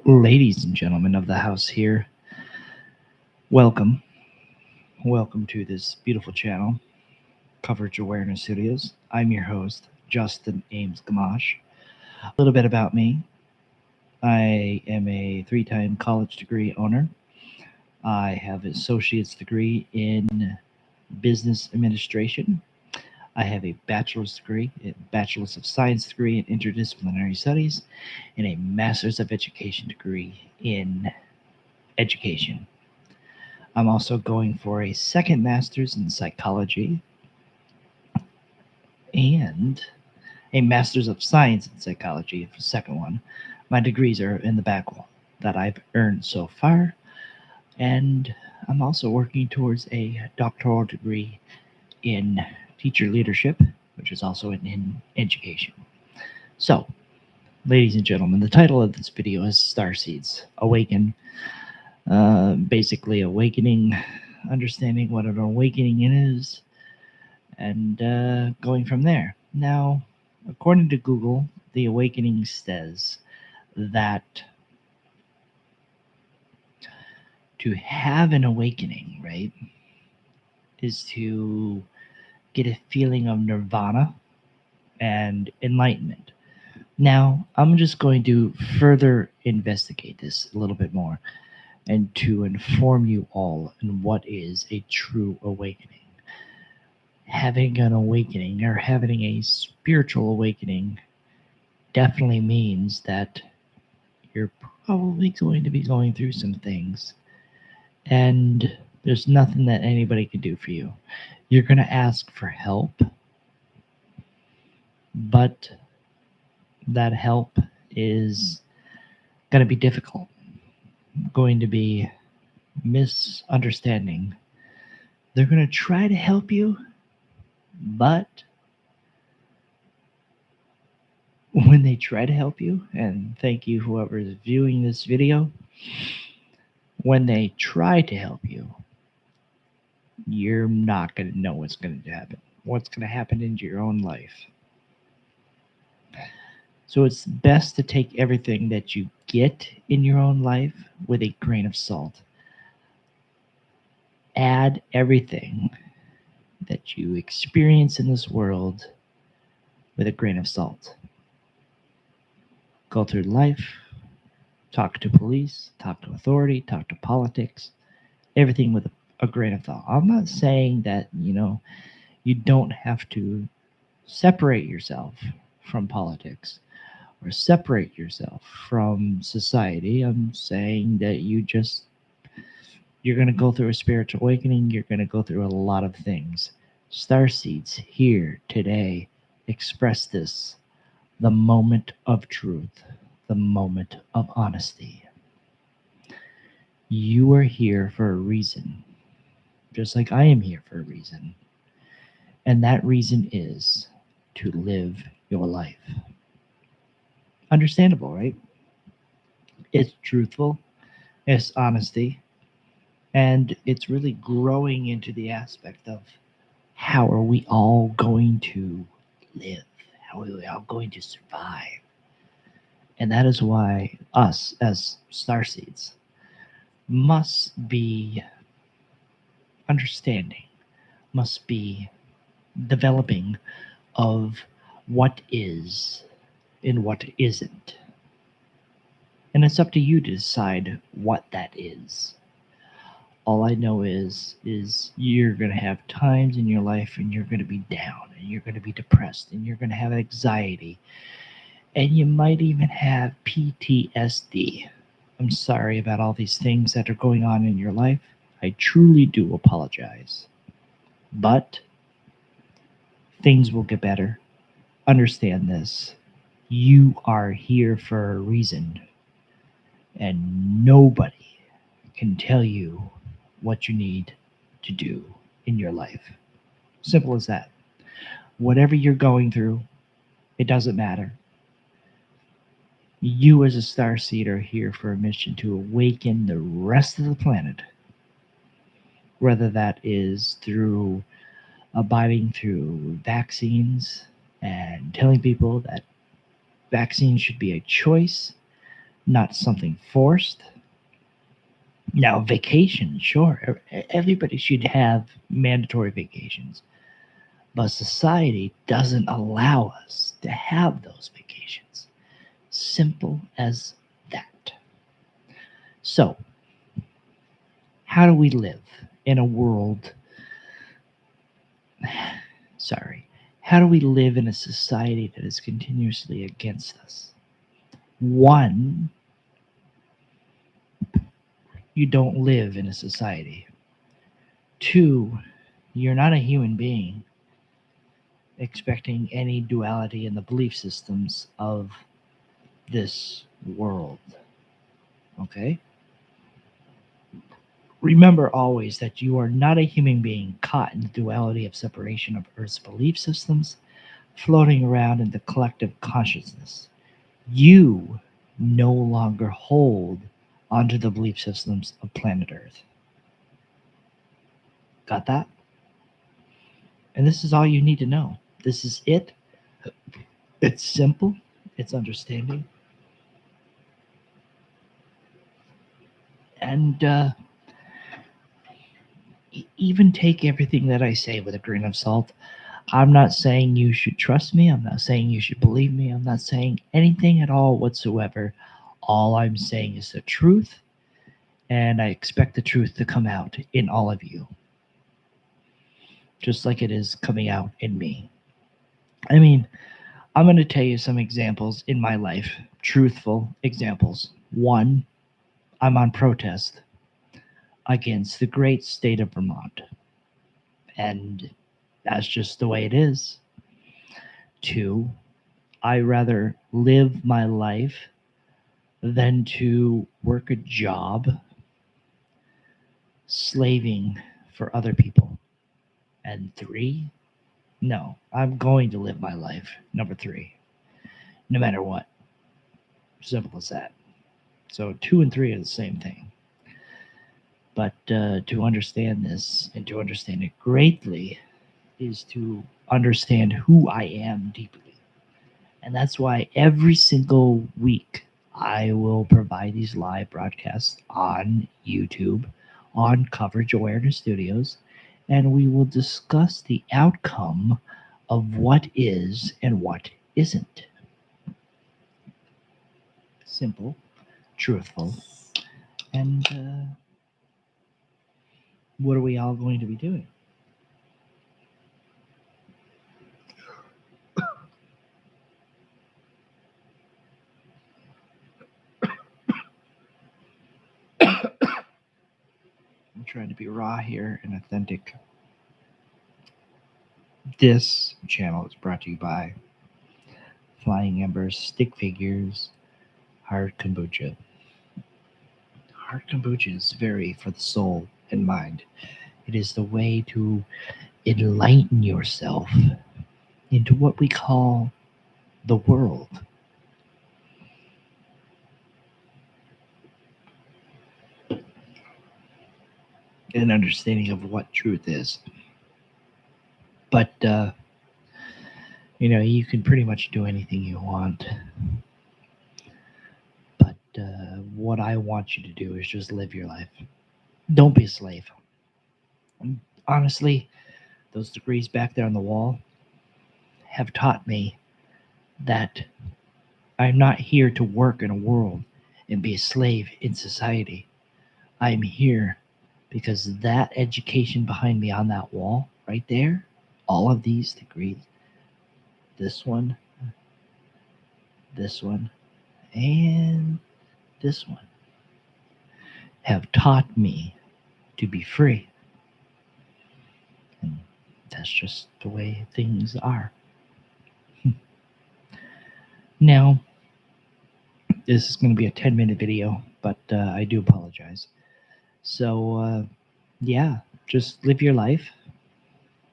Ladies and gentlemen of the house here, welcome. Welcome to this beautiful channel, Coverage Awareness Studios. I'm your host, Justin Ames Gamache. A little bit about me. I am a three-time college degree owner. I have an associate's degree in business administration. I have a bachelor's degree, a bachelor's of science degree in interdisciplinary studies, and a master's of education degree in education. I'm also going for a second master's in psychology and a master's of science in psychology for the second one. My degrees are in the back wall that I've earned so far, and I'm also working towards a doctoral degree in teacher leadership, which is also in education. So, ladies and gentlemen, the title of this video is Starseeds Awaken. Basically, awakening, understanding what an awakening is, and going from there. Now, according to Google, the awakening says that to have an awakening, right, is to get a feeling of nirvana and enlightenment. Now, I'm just going to further investigate this a little bit more and to inform you all on what is a true awakening. Having an awakening or having a spiritual awakening definitely means that you're probably going to be going through some things, and there's nothing that anybody can do for you. You're going to ask for help, but that help is going to be difficult, going to be misunderstanding. They're going to try to help you, but when they try to help you, and thank you whoever is viewing this video, when they try to help you, you're not going to know what's going to happen. What's going to happen in your own life. So it's best to take everything that you get in your own life with a grain of salt. Add everything that you experience in this world with a grain of salt. Go through life, talk to police, talk to authority, talk to politics, everything with a grain of salt. I'm not saying that, you don't have to separate yourself from politics or separate yourself from society. I'm saying that you're going to go through a spiritual awakening. You're going to go through a lot of things. Starseeds here today express this, the moment of truth, the moment of honesty. You are here for a reason, just like I am here for a reason. And that reason is to live your life. Understandable, right? It's truthful, it's honesty, and it's really growing into the aspect of how are we all going to live? How are we all going to survive? And that is why us as starseeds must be understanding, must be developing of what is and what isn't. And it's up to you to decide what that is. All I know is you're going to have times in your life and you're going to be down and you're going to be depressed and you're going to have anxiety and you might even have PTSD. I'm sorry about all these things that are going on in your life. I truly do apologize. But things will get better. Understand this. You are here for a reason, and nobody can tell you what you need to do in your life. Simple as that. Whatever you're going through, it doesn't matter. You as a starseed are here for a mission to awaken the rest of the planet, whether that is through abiding through vaccines and telling people that vaccines should be a choice, not something forced. Now, vacation, sure, everybody should have mandatory vacations, but society doesn't allow us to have those vacations. Simple as that. So, how do we live in a world? Sorry. How do we live in a society that is continuously against us? One, you don't live in a society. Two, you're not a human being expecting any duality in the belief systems of this world. Okay? Remember always that you are not a human being caught in the duality of separation of Earth's belief systems, floating around in the collective consciousness. You no longer hold onto the belief systems of planet Earth. Got that? And this is all you need to know. This is it. It's simple, it's understanding. And even take everything that I say with a grain of salt. I'm not saying you should trust me. I'm not saying you should believe me. I'm not saying anything at all whatsoever. All I'm saying is the truth, and I expect the truth to come out in all of you, just like it is coming out in me. I mean, I'm going to tell you some examples in my life, truthful examples. One, I'm on protest against the great state of Vermont, and that's just the way it is. Two, I rather live my life than to work a job slaving for other people. And three, no, I'm going to live my life. Number three, no matter what. Simple as that. So two and three are the same thing. But to understand this and to understand it greatly is to understand who I am deeply. And that's why every single week I will provide these live broadcasts on YouTube, on Coverage Awareness Studios, and we will discuss the outcome of what is and what isn't. Simple, truthful, and what are we all going to be doing? I'm trying to be raw here and authentic. This channel is brought to you by Flying Embers, Stick Figures, Hard Kombucha. Hard Kombucha is very for the soul and mind. It is the way to enlighten yourself into what we call the world. An understanding of what truth is. But, you can pretty much do anything you want. But what I want you to do is just live your life. Don't be a slave. Honestly, those degrees back there on the wall have taught me that I'm not here to work in a world and be a slave in society. I'm here because that education behind me on that wall right there, all of these degrees, this one, and this one, have taught me to be free. And that's just the way things are. Now, this is going to be a 10-minute video, but I do apologize. So, yeah, just live your life.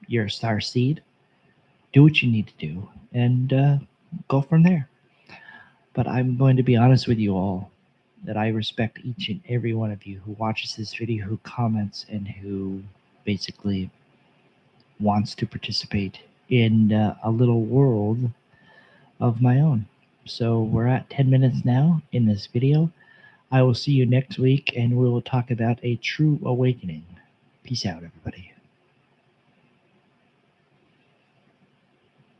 You're a star seed. Do what you need to do and go from there. But I'm going to be honest with you all that I respect each and every one of you who watches this video, who comments, and who basically wants to participate in a little world of my own. So we're at 10 minutes now in this video. I will see you next week, and we will talk about a true awakening. Peace out, everybody.